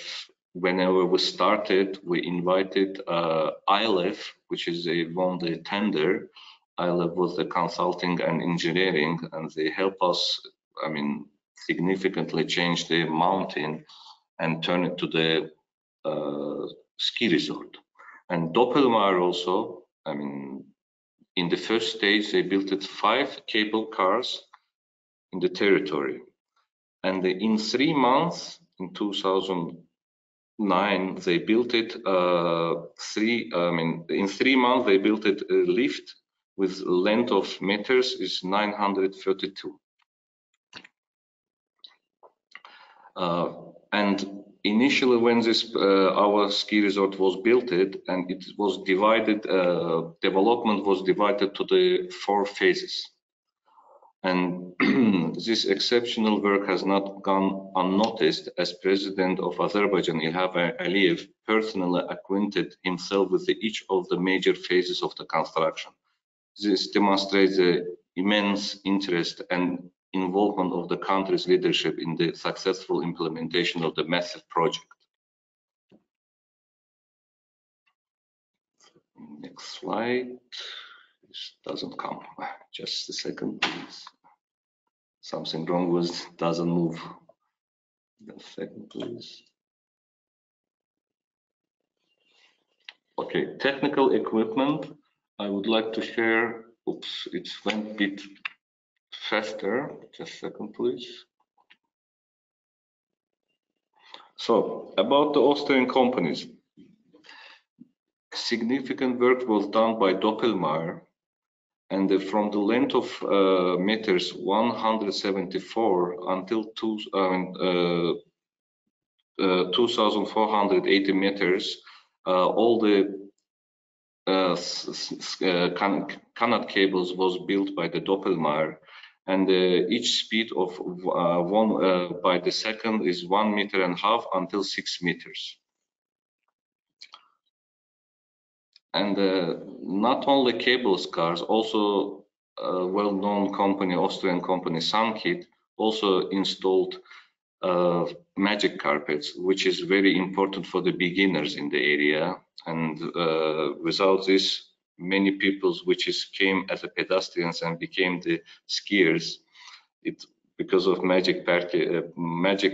whenever we started, we invited ILEF, which is won the tender, I live with the consulting and engineering, and they help us, I mean, significantly change the mountain and turn it to the ski resort. And Doppelmayr also, I mean, in the first stage, they built it 5 cable cars in the territory. And in 3 months, in 2009, they built it in 3 months, they built it a lift with length of meters is 932. And initially, when this our ski resort was built, and it was divided, development was divided to the 4 phases. And this exceptional work has not gone unnoticed, as President of Azerbaijan, Ilham Aliyev, personally acquainted himself with each of the major phases of the construction. This demonstrates the immense interest and involvement of the country's leadership in the successful implementation of the massive project. Next slide. This doesn't come. Just a second, please. Something wrong with doesn't move. A second, please. Okay, technical equipment. I would like to share. Oops, it went a bit faster. Just a second, please. So, about the Austrian companies. Significant work was done by Doppelmayr, and from the length of meters 174 until 2,480 meters, all the canat cables was built by the Doppelmayr, and each speed of 1 by the second is 1.5 meters until 6 meters. And not only cable cars, also a well-known company, Austrian company Sunkit, also installed magic carpets, which is very important for the beginners in the area. And without this, many people came as a pedestrians and became the skiers. Because of magic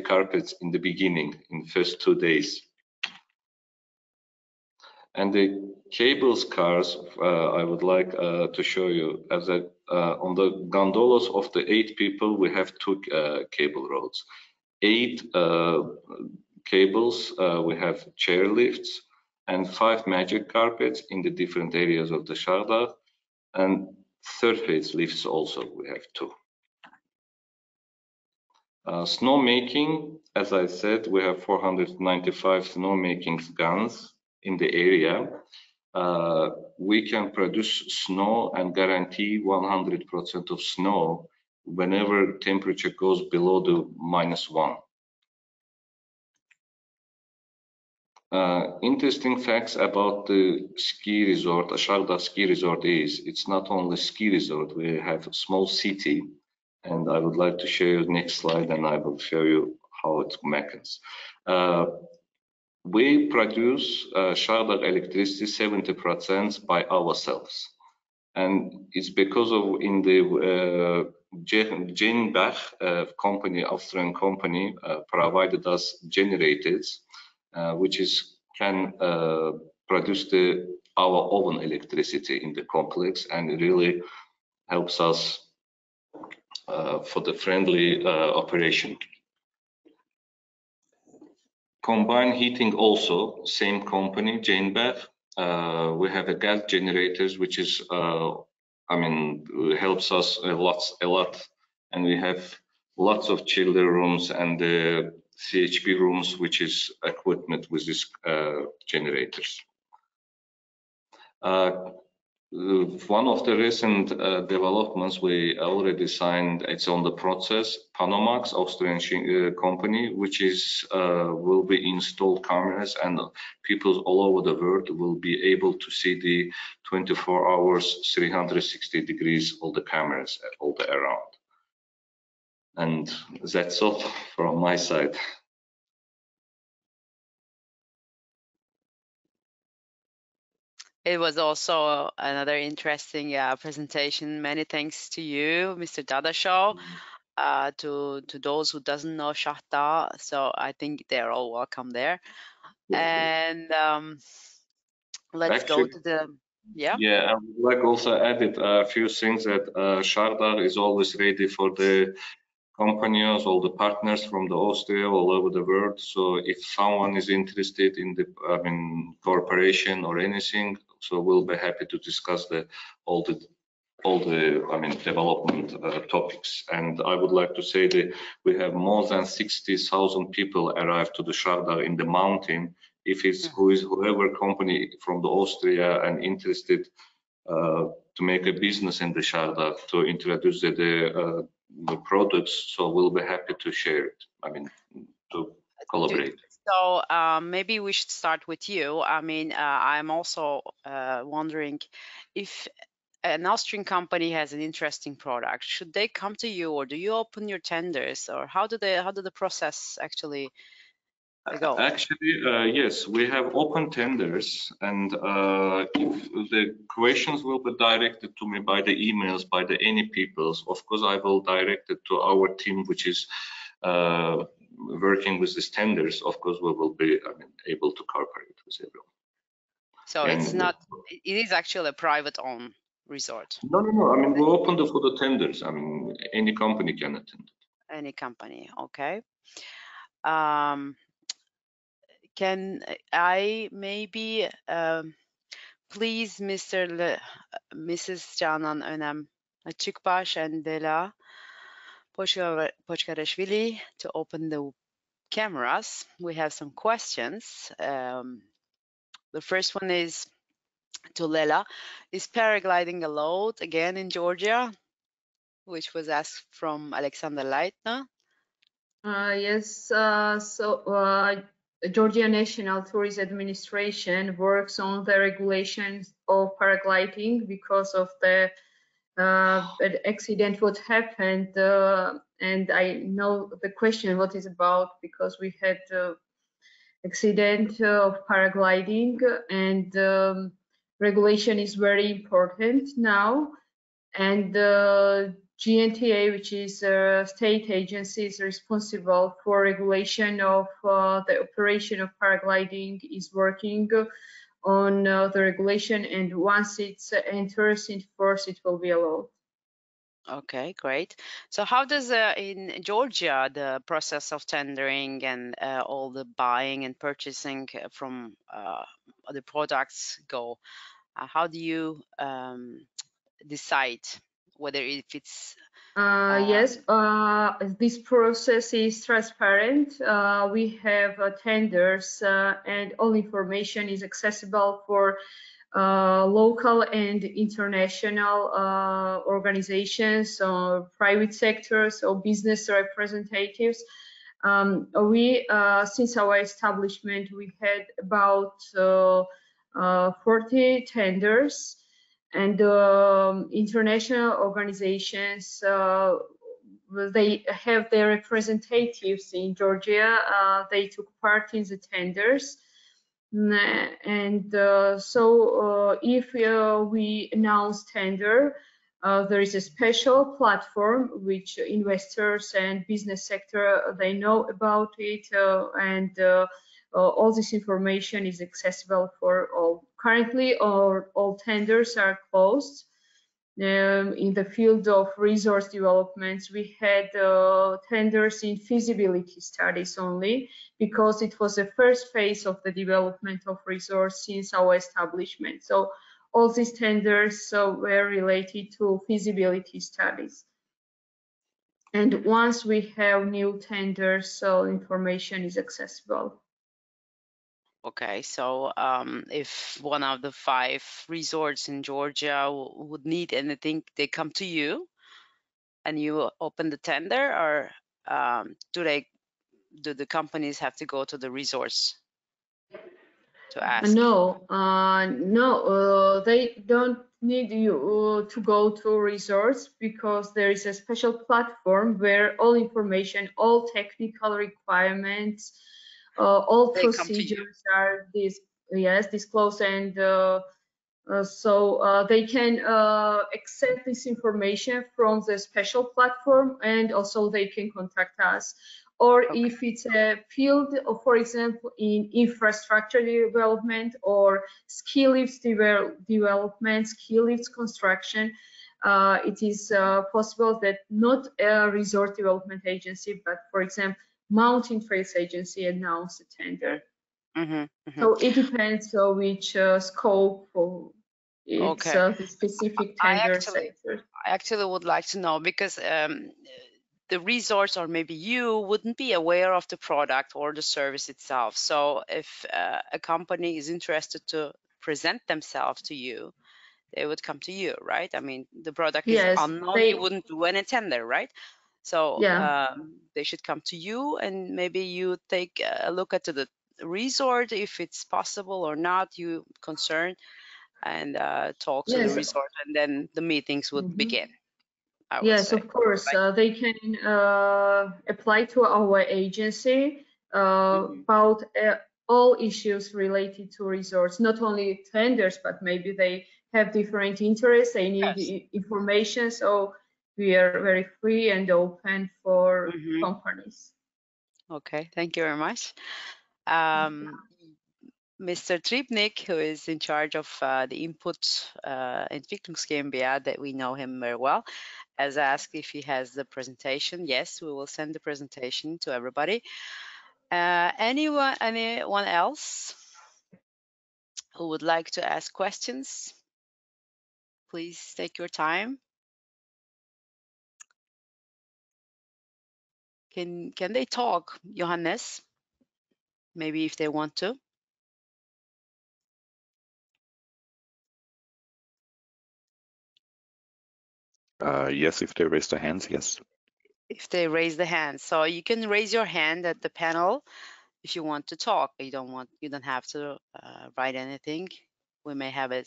carpets in the beginning, in the first 2 days. And the cables cars, I would like to show you, as on the gondolas of the 8 people, we have 2 cable roads. 8 cables, we have chair lifts, and 5 magic carpets in the different areas of the Shardagh, and surface lifts also, we have 2. Snowmaking, as I said, we have 495 snowmaking guns in the area. We can produce snow and guarantee 100% of snow whenever temperature goes below the -1. Interesting facts about the ski resort, Shardagh ski resort is, it's not only ski resort, we have a small city, and I would like to show you the next slide, and I will show you how it happens. We produce Shardagh electricity 70% by ourselves, and it's because of in the Jenbach company, Austrian company, provided us generators, which can produce our own electricity in the complex, and it really helps us for the friendly operation. Combined heating also, same company, Jenbach. We have a gas generators, which is, helps us a lot. And we have lots of chiller rooms and CHP rooms, which is equipment with these generators. One of the recent developments we already signed, it's on the process, Panomax, Austrian company, which is will be installed cameras, and people all over the world will be able to see the 24 hours, 360 degrees, all the cameras all the around. And that's all from my side. It was also another interesting presentation. Many thanks to you, Mr. Dadaşov. To those who doesn't know Shahdar, so I think they're all welcome there. And let's go to the Yeah, I would like also added a few things that Shahdar is always ready for the companies, all the partners from the Austria all over the world. So if someone is interested in the cooperation or anything, so we'll be happy to discuss all the development topics. And I would like to say that we have more than 60,000 people arrive to the Shahdar in the mountain. If it's whoever company from the Austria and interested to make a business in the Shahdar to introduce the products, so we'll be happy to share it. To collaborate. So maybe we should start with you. I'm also wondering if an Austrian company has an interesting product, should they come to you, or do you open your tenders, or how do the process actually go? Actually, yes, we have open tenders, and if the questions will be directed to me by the emails, by the any peoples, of course I will direct it to our team, which is working with these tenders. Of course, we will be able to cooperate with everyone. So it's not, it is actually a private-owned resort. No. We opened for the tenders. Any company can attend. Any company, okay. Can I maybe please Mrs. Canan Önem Açıkbaş and Dela Pochkarashvili to open the cameras? We have some questions. The first one is to Lela. Is paragliding allowed again in Georgia? Which was asked from Alexander Leitner. Yes, Georgia National Tourism Administration works on the regulations of paragliding because of the accident what happened, and I know the question what is about because we had accident of paragliding, and regulation is very important now, and GNTA, which is a state agency, is responsible for regulation of the operation of paragliding, is working on the regulation, and once it enters into force, it will be allowed. Okay, great. So how does in Georgia the process of tendering and all the buying and purchasing from the products go? How do you decide whether if it's yes, this process is transparent. We have tenders and all information is accessible for local and international organizations or private sectors or business representatives. We, since our establishment, we had about 40 tenders, and international organizations, they have their representatives in Georgia. They took part in the tenders. And so if we announce tender, there is a special platform which investors and business sector, they know about it, and all this information is accessible for all. Currently, all tenders are closed. In the field of resource developments, we had tenders in feasibility studies only because it was the first phase of the development of resource since our establishment. So all these tenders were related to feasibility studies. And once we have new tenders, so information is accessible. Okay, so if one of the 5 resorts in Georgia would need anything, they come to you and you open the tender, or do the companies have to go to the resorts to ask? No, they don't need you to go to resorts because there is a special platform where all information, all technical requirements, all procedures are disclosed, and So they can accept this information from the special platform, and also they can contact us. Or Okay. if it's a field, for example, in infrastructure development or ski lifts development, ski lifts construction, it is possible that not a resort development agency, but for example, mountain trails agency announce a tender. So it depends on which scope or it's Okay. the specific tender sector. I actually would like to know, because the resorts, or maybe you, wouldn't be aware of the product or the service itself. So if a company is interested to present themselves to you, they would come to you, right? I mean, the product is Yes, unknown. You wouldn't do any tender, right? So yeah. they should come to you, and maybe you take a look at the resort, if it's possible or not, you concern, and talk to the Yes. resort, and then the meetings would begin, I would Yes, say. of course. They can apply to our agency about all issues related to resorts, not only tenders, but maybe they have different interests, they need information. So we are very free and open for companies. Okay, thank you very much. Mr. Tripnik, who is in charge of the Input Entwicklungs GmbH, that we know him very well, has asked if he has the presentation. Yes, we will send the presentation to everybody. Anyone else who would like to ask questions? Please take your time. Can they talk, Johannes? Maybe if they want to. Yes, if they raise their hands, yes. If they raise the hand, so you can raise your hand at the panel if you want to talk. You don't have to write anything. We may have a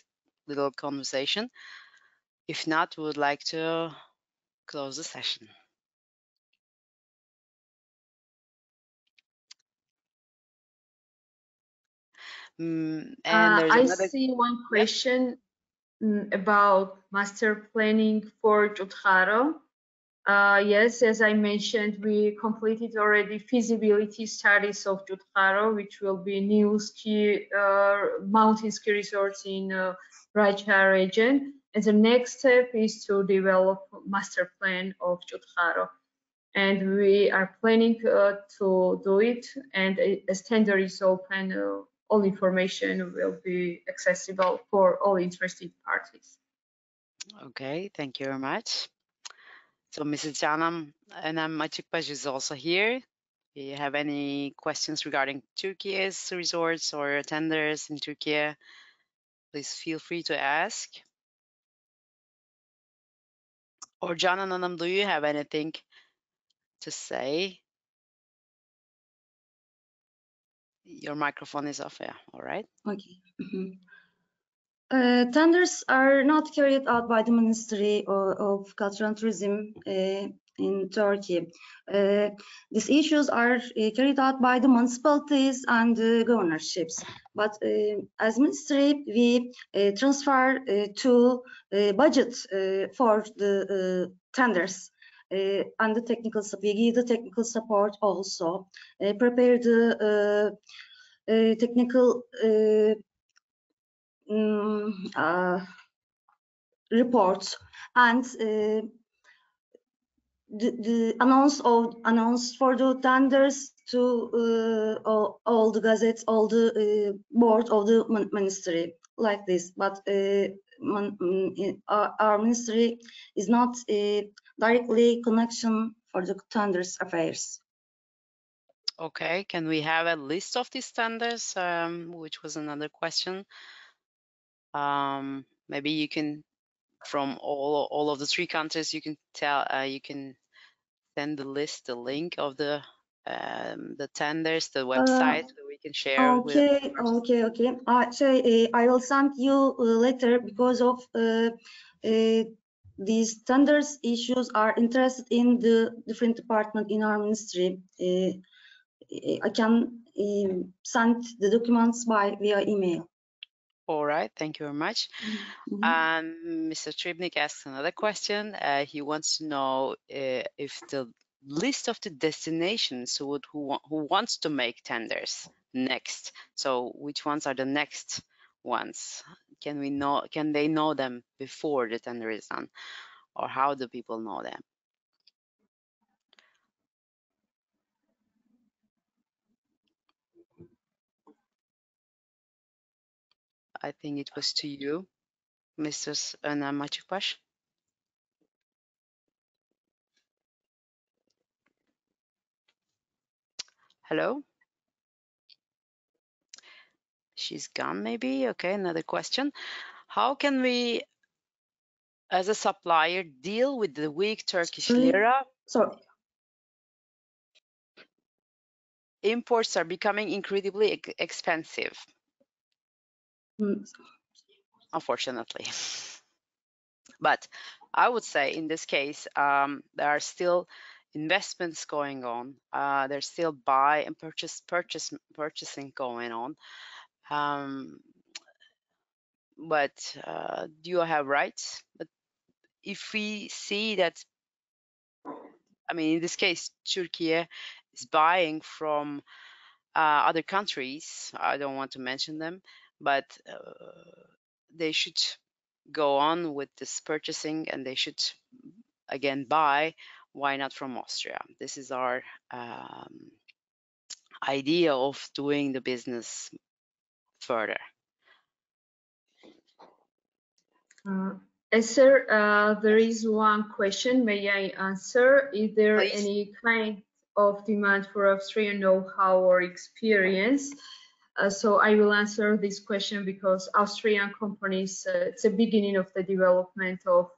little conversation. If not, we would like to close the session. And there's I see one question about master planning for Jutkaro. Yes, as I mentioned, we completed already feasibility studies of Jutkaro, which will be new ski mountain ski resorts in Rajha region. And the next step is to develop master plan of Jutkaro. And we are planning to do it, and as tender is open, all information will be accessible for all interested parties. Okay, thank you very much. So Mrs. Canım Açıkbaş is also here. Do you have any questions regarding Turkey's resorts or tenders in Turkey? Please feel free to ask. Or Canan Hanım, do you have anything to say? Your microphone is off, yeah, all right. Okay. Tenders are not carried out by the Ministry of Culture and Tourism in Turkey. These issues are carried out by the municipalities and governorships. But as ministry, we transfer to budget for the tenders. And the technical, we give the technical support also, prepare the technical reports, and the announce for the tenders to all the gazettes, all the board of the ministry, like this. But our ministry is not directly connection for the tenders affairs. Okay, can we have a list of these tenders, which was another question? Maybe you can, from all of the 3 countries, you can you can send the list, the link of the tenders, the website, so we can share. Okay. I will send you later, because of these tenders issues are interested in the different department in our ministry. I can send the documents via email. All right, thank you very much. Mr. Tribnik asks another question. He wants to know if the list of the destinations who wants to make tenders next. So which ones are the next ones? Can they know them before the tender is done, or how do people know them? I think it was to you, Mr. Öner Maçıkbaş. Hello? She's gone maybe. Okay, another question. How can we, as a supplier, deal with the weak Turkish lira? Sorry. Imports are becoming incredibly expensive, unfortunately. But I would say in this case, there are still investments going on. There's still buy and purchasing going on. But you have rights. But if we see that, I mean, in this case, Turkey is buying from other countries, I don't want to mention them, but they should go on with this purchasing, and they should again buy. Why not from Austria? This is our idea of doing the business further. Sir, there is one question. May I answer? Is there Please. any kind of demand for Austrian know-how or experience? So I will answer this question because Austrian companies, it's the beginning of the development of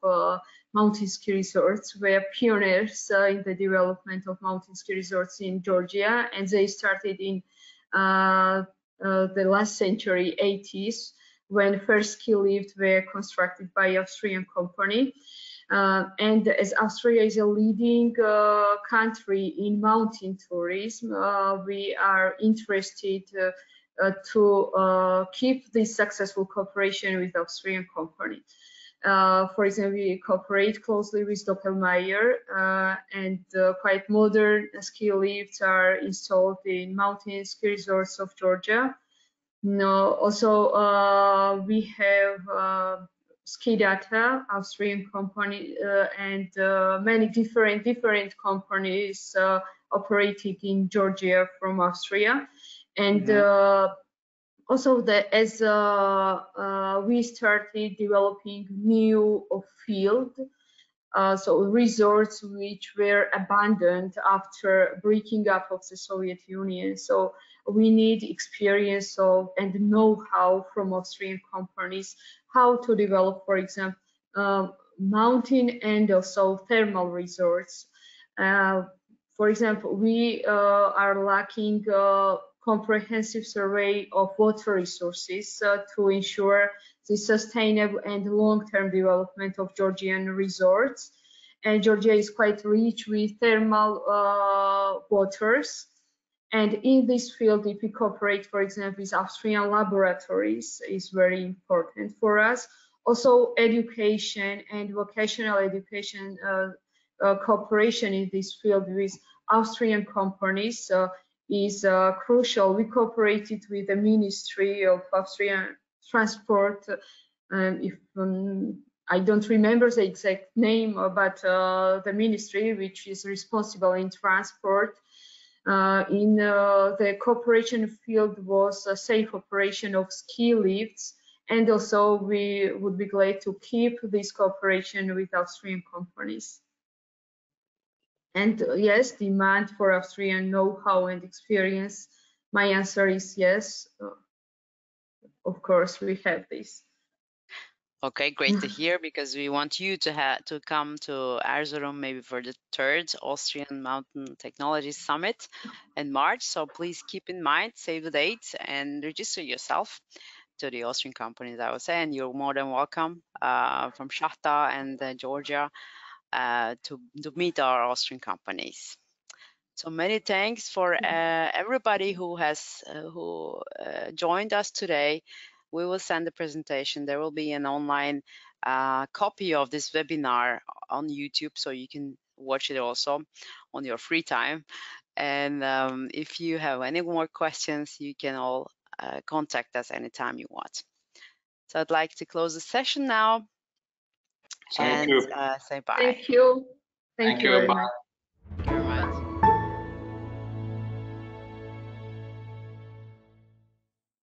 mountain ski resorts. We are pioneers in the development of mountain ski resorts in Georgia, and they started in the last century, 80s, when first ski lifts were constructed by Austrian company. And as Austria is a leading country in mountain tourism, we are interested to keep this successful cooperation with Austrian company. For example, we cooperate closely with Doppelmayr, and quite modern ski lifts are installed in mountain ski resorts of Georgia. Also, we have Ski Data, Austrian company, and many different companies operating in Georgia from Austria. And also, as we started developing new field, so resorts which were abandoned after breaking up of the Soviet Union. So we need experience of and know-how from Austrian companies how to develop, for example, mountain and also thermal resorts. For example, we are lacking comprehensive survey of water resources to ensure the sustainable and long-term development of Georgian resorts. And Georgia is quite rich with thermal waters. And in this field, if we cooperate, for example, with Austrian laboratories, is very important for us. Also, education and vocational education cooperation in this field with Austrian companies is crucial. We cooperated with the Ministry of Austrian Transport, if I don't remember the exact name, but the ministry which is responsible in transport. In the cooperation field was a safe operation of ski lifts, and also we would be glad to keep this cooperation with Austrian companies. And yes, demand for Austrian know-how and experience. My answer is yes. Of course, we have this. Okay, great to hear, because we want you to come to Erzurum maybe for the 3rd Austrian Mountain Technology Summit in March. So please keep in mind, save the date, and register yourself to the Austrian companies, I would say. And you're more than welcome from Shahta and Georgia to meet our Austrian companies. So many thanks for everybody who has joined us today. we will send the presentation. There will be an online copy of this webinar on YouTube, so you can watch it also on your free time. And if you have any more questions, you can all contact us anytime you want. So I'd like to close the session now. Thank you. Say bye. Thank you. Thank you very Bye. much.